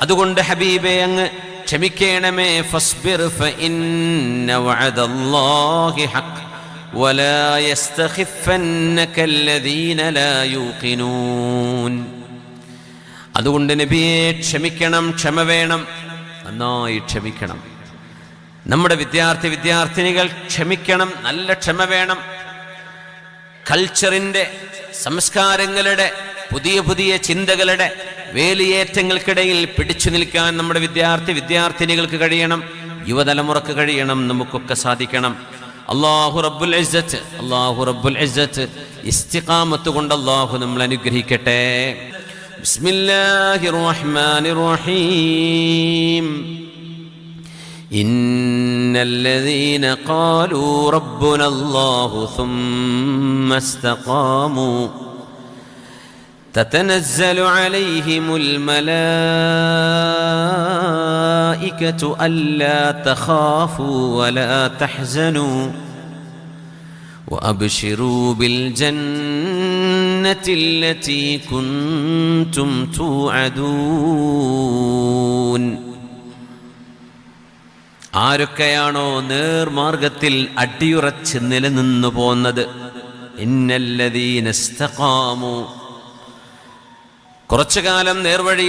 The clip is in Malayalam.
അതുകൊണ്ട് ഹബീബേ അങ്ങ് ക്ഷമിക്കണമേ. ഫസ്ബിർ ഫഇന്ന വഅദല്ലാഹി ഹഖ് വലാ യസ്തഖിഫന്നക അല്ലദീന ലാ യൂഖിനൂൻ. അതുകൊണ്ട് നബിയെ ക്ഷമിക്കണം, ക്ഷമ വേണം, നന്നായി ക്ഷമിക്കണം. നമ്മുടെ വിദ്യാർത്ഥിനികൾ ക്ഷമിക്കണം, നല്ല ക്ഷമ വേണം. കൾച്ചറിൻ്റെ, സംസ്കാരങ്ങളുടെ, പുതിയ ചിന്തകളുടെ വേലിയേറ്റങ്ങൾക്കിടയിൽ പിടിച്ചു നിൽക്കാൻ നമ്മുടെ വിദ്യാർത്ഥിനികൾക്ക് കഴിയണം, യുവതലമുറക്ക് കഴിയണം, നമുക്കൊക്കെ സാധിക്കണം. അല്ലാഹു റബ്ബുൽ ഇസ്സത്ത് ഇസ്തിഖാമത്ത് കൊണ്ട് അല്ലാഹു നമ്മൾ അനുഗ്രഹിക്കട്ടെ. ബിസ്മില്ലാഹിർ റഹ്മാനിർ റഹീം. ഇന്നല്ലദീന ഖാലൂ റബ്ബുനല്ലാഹു സുമ്മ ഇസ്തഖാമൂ تتنزل عليهم الملائكة ألا تخافوا ولا تحزنوا وأبشروا بالجنة التي كنتم توعدون. ആരൊക്കെയാണോ നേർമാർഗത്തിൽ അടിയുറച്ച് നിലനിന്നു പോന്നത്, ഇന്നല്ലദീന ഇസ്തഖാമു, കുറച്ചു കാലം നേർവഴി